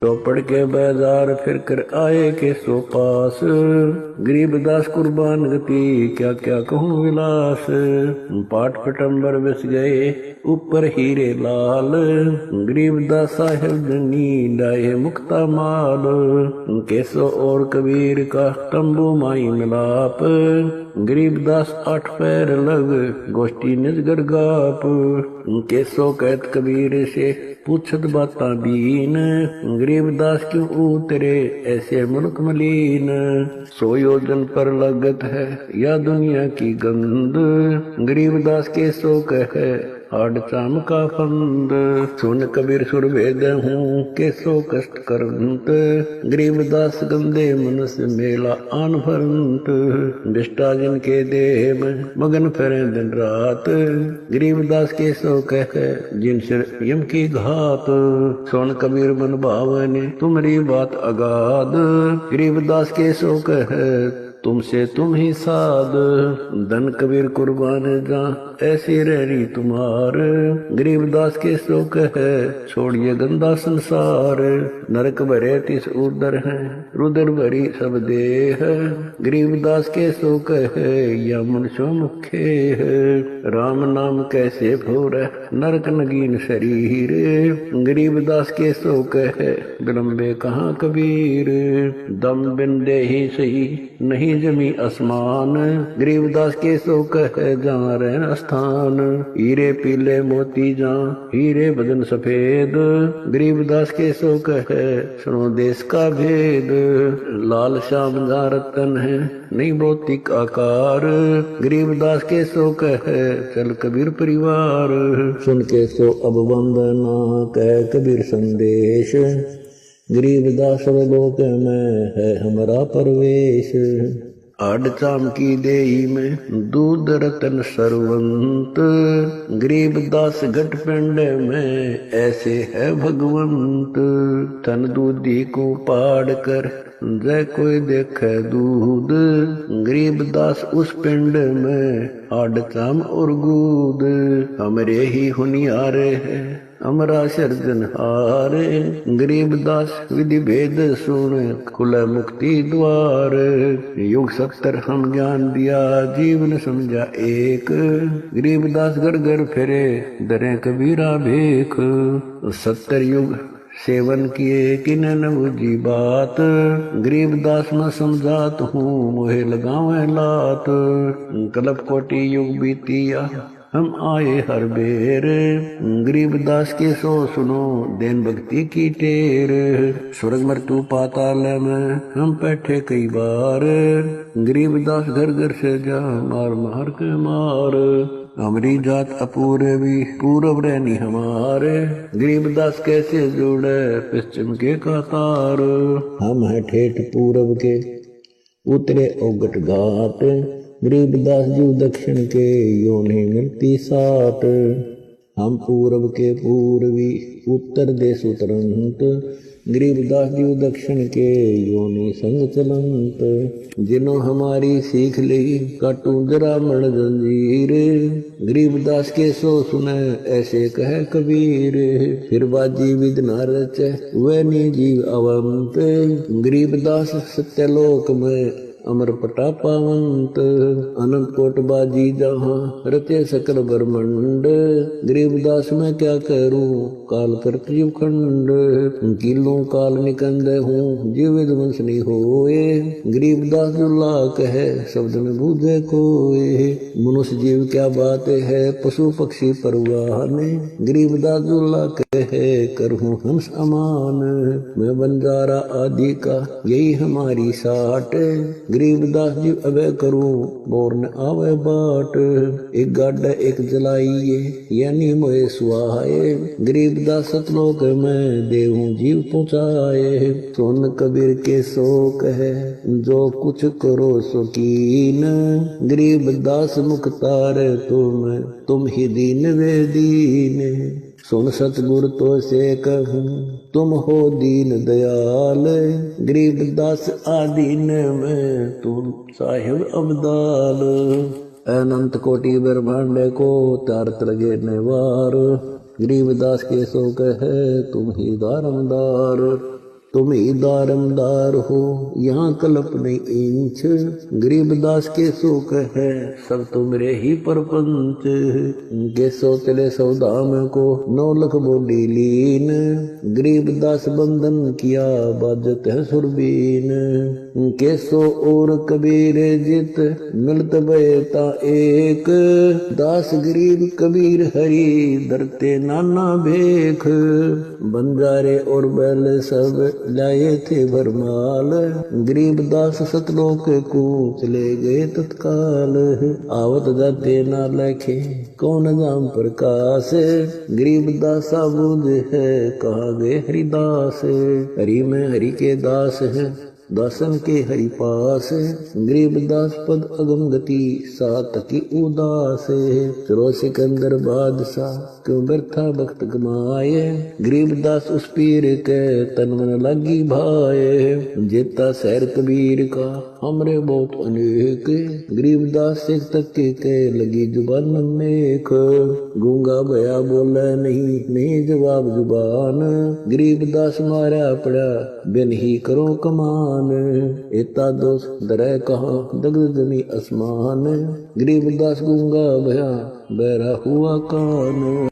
चौपड़ के बाजार फिर कर आए के सो पास, गरीबदास कुर्बान गति क्या क्या कहूँ विलास। पाठ पटंबर बस गए ऊपर हीरे लाल, गरीबदास साहेब जनी डाये मुक्ता माल। केसो और कबीर का तंबू माई मिलाप, गरीबदास आठ पैर लग गोष्ठी निजगर गाप। केसो कहत कबीर से पूछत बाता बीन, गरीबदास क्यों उतरे ऐसे मुल्क मलीन। 100 योजन पर लगत है या दुनिया की गंद, गरीबदास के सो कहे आड़ चाम का फंद। सुन कबीर सुर वेद हूँ के सो कष्ट करंत, गरीबदास गंदे मनुष्य मेला आन भरंत। बिष्टा जिन के देह में मगन फिरे दिन रात, गरीबदास के सो कहे जिन सिर यम की घात। सुन कबीर मन भावने तुम्हारी बात अगाध, गरीबदास के सो कहे तुमसे तुम ही साध। धन कबीर कुर्बान जा ऐसी रहरी तुम्हार, गरीबदास के सो कहे छोड़िए गंदा संसार। नरक भरे तिस उदर है रुदर भरी सब देह, गरीबदास के सो कहे या मनुष्य मुखे है। राम नाम कैसे भोर नरक नगीन शरीर, गरीबदास के सो कहे विलंबे कहाँ कबीर। दम बिन दे ही सही नहीं जमी आसमान, गरीबदास के सो कहे जहाँ रहन स्थान। हीरे पीले मोती जहाँ हीरे बदन सफेद, गरीबदास के सो कहे सुनो देश का भेद। लाल श्याम जहाँ रतन है नहीं भौतिक आकार, गरीबदास के सो कहे चल कबीर परिवार। सुन के सो अब वंदना कह कबीर संदेश, गरीबदास लोक में है हमारा परवेश। आड़ चाम की देही में दूध रतन सरवंत, गरीबदास घट पिंड में ऐसे है भगवंत। तन दूधी को पाड़ कर जय कोई देखे दूध, गरीबदास उस पिंड में आड़ चाम और गूद। हमरे ही हुनियारे है अमरा सर्जनहार, गरीबदास विधि भेद सुन खुल मुक्ति द्वार। युग 70 हम ज्ञान दिया जीवन समझा एक, गरीबदास घर घर फिरे दरे कबीरा भेख। 70 युग सेवन किए किन न बुझी बात, गरीबदास न समझात हूँ मोहे लगावे लात। कल्प कोटि युग बीतिया हम आए हर बेर, गरीबदास के सो सुनो देन भक्ति की टेर। स्वर्ग मृत्यु पाताल में हम बैठे कई बार, गरीबदास घर घर से जा मार मार के मार। हमारी जात अपूर्वी पूर्व रहनी हमारे, गरीबदास कैसे जुड़े पश्चिम के कतार। हम है ठेठ पूर्व के उतरे ओगट घाट, गरीबदास जी दक्षिण के यो नहीं मिलती साट। हम पूर्व के पूर्वी उत्तर देश उतरंत, गरीबदास जी दक्षिण के यो नहीं संग चलंत। जिन्हों हमारी सीख ली काटू जरा मण जंजीर, गरीबदास के सो सुने ऐसे कहे कबीर। फिर बाजी विद न रचे वह नी जीव अवंत, गरीबदास सत्यलोक में अमर पटा पावंत। अनंत कोट बाजी जहाँ रचे सकल ब्रह्मंड, गरीबदास मैं क्या करूं काल करत जीव खंड। किलों काल निकंद हूँ जीव विध्वंस नहीं होए, गरीबदास दुल्ला कहे शब्द में बूझे कोए। मनुष्य जीव क्या बात है पशु पक्षी परवाने, गरीबदास दुल्ला कहे करहूं हंस अमान। मैं बंजारा आदि का यही हमारी साट, गरीबदास जी अबे करूं बोर न आवे बाट। एक गाड़ा एक जलाइए यानी मोए सुहाए, गरीबदास सतलोक में देहूं जीव पहुँचाए। सुन कबीर के सो कहे जो कुछ करो सो कीन, गरीबदास मुख्तार तुम ही दीन वे दीन। सुन सतगुर तो से कहूं तुम हो दीन दयाल, गरीबदास आदीन में तुम साहिब अब्दाल। अनंत कोटि ब्रह्मांड को तारत लगे नेवार, गरीबदास के सो कहे तुम ही दारमदार। तुम ही दारमदार हो यहाँ कल्प नहीं इंच। गरीबदास के सुख है सब तुमरे ही परपंच। के सोतले सौदाम को 9 लख बोली लीन। गरीबदास बंधन किया बाजत है सुरबीन। के सो और कबीर जित मिलत बेता एक। दास गरीब कबीर हरि धरते नाना भेख। बंजारे और बैल सब लाए थे भरमाल। गरीबदास सतलोक को चले गए तत्काल। आवत जाते ना लखे कौन नाम प्रकाश। गरीबदास बुझ है कहाँ गए हरिदास। हरि में हरि के दास है दासन के हरि पास। गरीबदास पद अगम गति सात की उदास। चलो सिकंदर बादशाह क्यों व्यर्था वक्त कमाए। गरीबदास उस पीर के तन मन लगी भाए। जेता शहर कबीर का हमरे बहुत अनेक। गरीबदास से तक के लगी जुबान नेक। गूंगा भया बोले नहीं जवाब जुबान। गरीबदास मारा पड़ा बिन ही करो कमान। एता दोष दरै कहाँ दग्ध जमी आसमान। गरीबदास गूंगा भया बहरा हुआ कान।